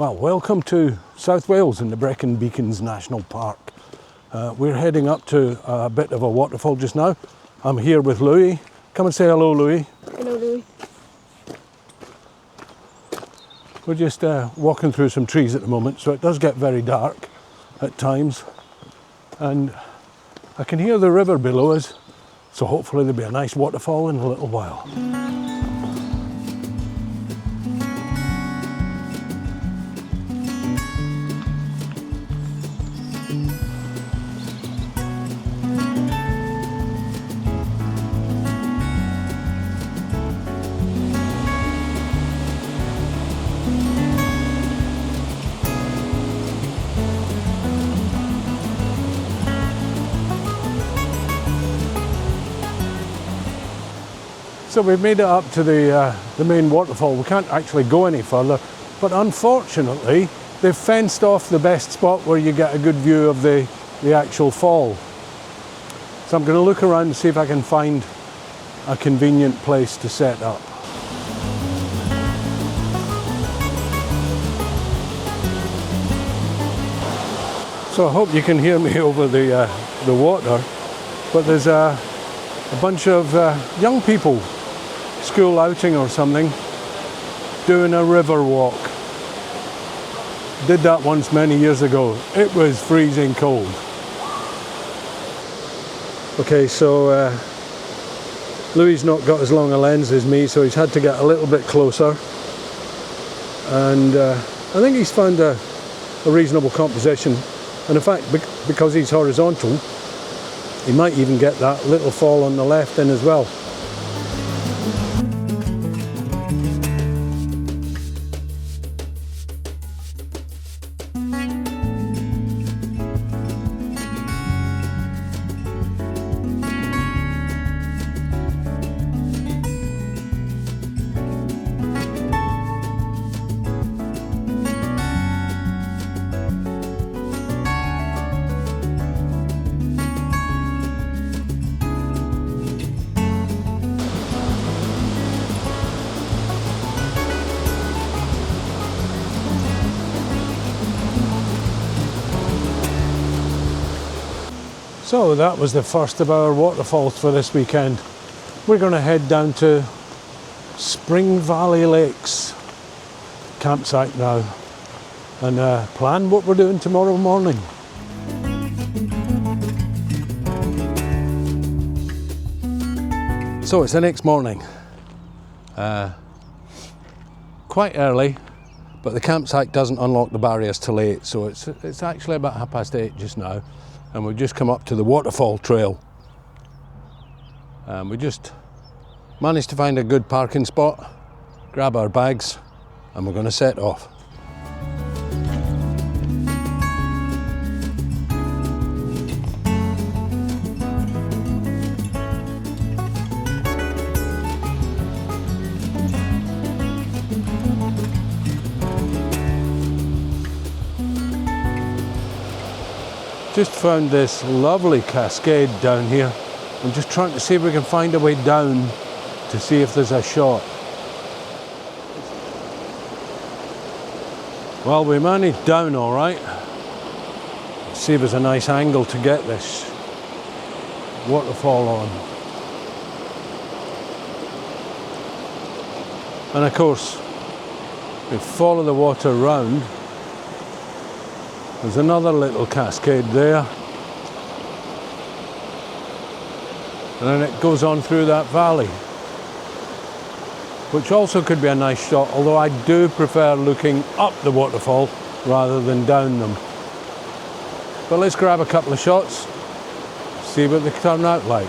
Well, welcome to South Wales in the Brecon Beacons National Park. We're heading up to a bit of a waterfall just now. I'm here with Louie. Come and say hello, Louie. Hello, Louie. We're just walking through some trees at the moment, so it does get very dark at times. And I can hear the river below us, so hopefully there'll be a nice waterfall in a little while. So we've made it up to the main waterfall. We can't actually go any further, but unfortunately they've fenced off the best spot where you get a good view of the actual fall. So I'm going to look around and see if I can find a convenient place to set up. So I hope you can hear me over the water, but there's a bunch of young people, school outing or something, doing a river walk. Did that once many years ago. It was freezing cold. Okay, so Louie's not got as long a lens as me, so he's had to get a little bit closer. And I think he's found a reasonable composition. And in fact, because he's horizontal, he might even get that little fall on the left in as well. So that was the first of our waterfalls for this weekend. We're going to head down to Spring Valley Lakes campsite now and plan what we're doing tomorrow morning. So it's the next morning. Quite early, but the campsite doesn't unlock the barriers till 8, so it's actually about 8:30 just now. And we've just come up to the waterfall trail. We just managed to find a good parking spot, grab our bags, and we're going to set off. Just found this lovely cascade down here. I'm just trying to see if we can find a way down to see if there's a shot. Well, we managed down all right. Let's see if there's a nice angle to get this waterfall on. And of course, we follow the water round. There's another little cascade there. And then it goes on through that valley, which also could be a nice shot, although I do prefer looking up the waterfall rather than down them. But let's grab a couple of shots, see what they turn out like.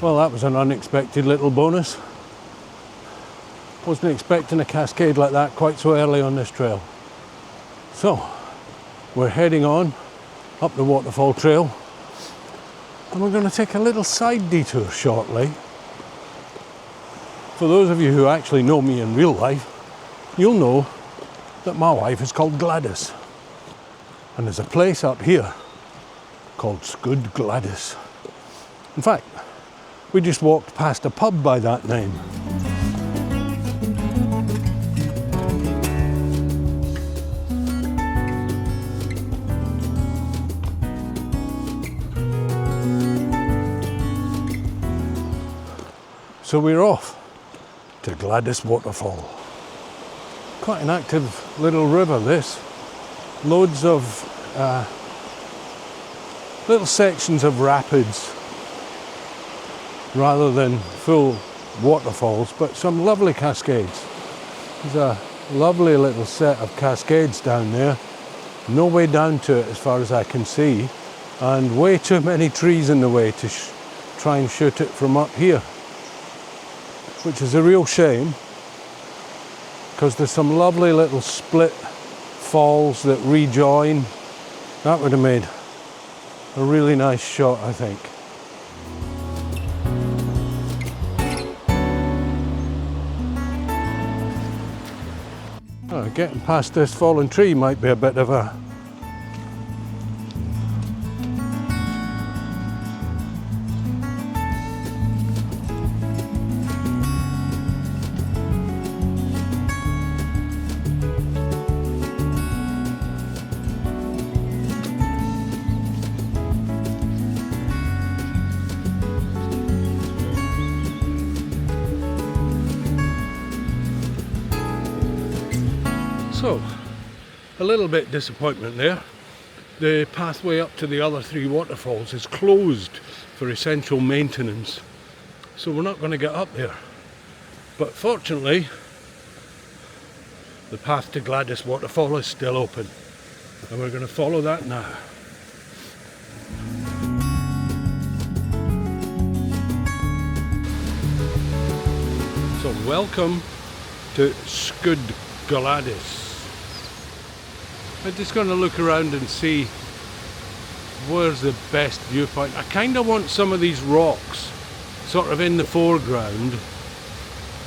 Well, that was an unexpected little bonus. Wasn't expecting a cascade like that quite so early on this trail. So, we're heading on up the waterfall trail, and we're going to take a little side detour shortly. For those of you who actually know me in real life, you'll know that my wife is called Gwladys. And there's a place up here called Sgwd Gwladys. In fact, we just walked past a pub by that name. So we're off to Gwladys Waterfall. Quite an active little river this. Loads of little sections of rapids rather than full waterfalls, but some lovely cascades. There's a lovely little set of cascades down there. No way down to it as far as I can see, and way too many trees in the way to try and shoot it from up here, which is a real shame, because there's some lovely little split falls that rejoin. That would have made a really nice shot, I think. Oh, getting past this fallen tree might be a bit of a So, a little bit disappointment there. The pathway up to the other three waterfalls is closed for essential maintenance, so we're not going to get up there. But fortunately, the path to Gwladys Waterfall is still open, and we're going to follow that now. So welcome to Sgwd Gwladys. I'm just going to look around and see where's the best viewpoint. I kind of want some of these rocks sort of in the foreground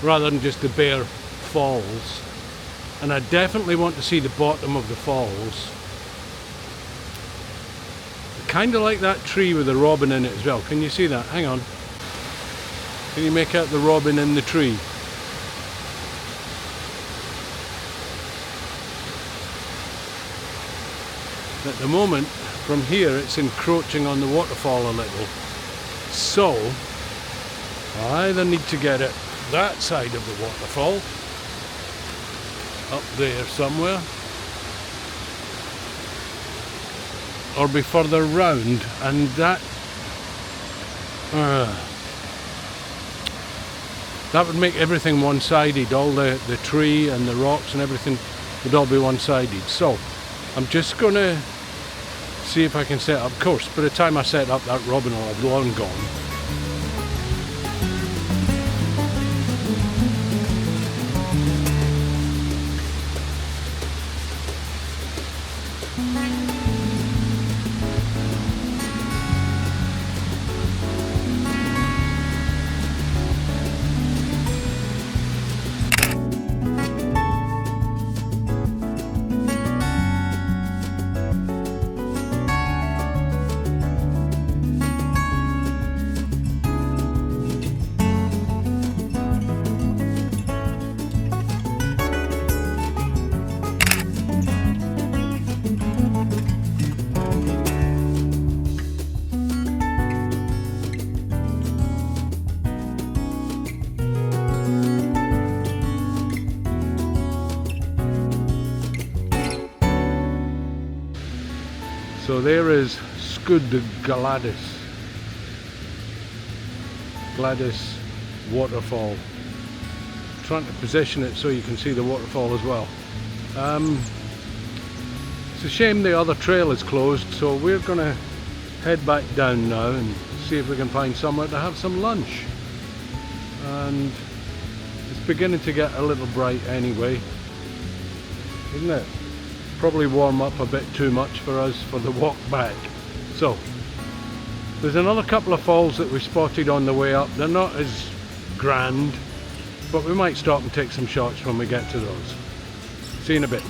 rather than just the bare falls, and I definitely want to see the bottom of the falls. I kind of like that tree with the robin in it as well. Can you see that? Hang on. Can you make out the robin in the tree? At the moment, from here, it's encroaching on the waterfall a little. So, I either need to get it that side of the waterfall, up there somewhere, or be further round, and that would make everything one-sided. All the tree and the rocks and everything would all be one-sided. So, I'm just going to see if I can set up. Of course, by the time I set up, that robin will have long gone. So there is Sgwd Gwladys. Gwladys Waterfall. I'm trying to position it so you can see the waterfall as well. It's a shame the other trail is closed, so we're going to head back down now and see if we can find somewhere to have some lunch. And it's beginning to get a little bright anyway, isn't it? Probably warm up a bit too much for us for the walk back. So there's another couple of falls that we spotted on the way up. They're not as grand, but we might stop and take some shots when we get to those. See you in a bit.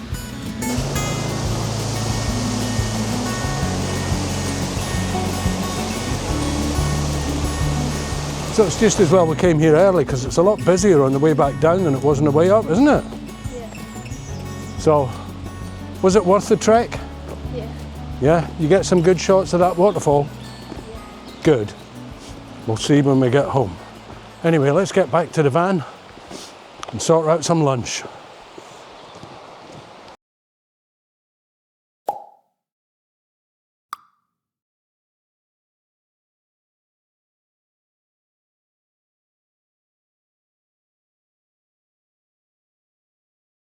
So it's just as well we came here early, because it's a lot busier on the way back down than it was on the way up, isn't it? Yeah. So, was it worth the trek? Yeah. Yeah? You get some good shots of that waterfall? Yeah. Good. We'll see when we get home. Anyway, let's get back to the van and sort out some lunch.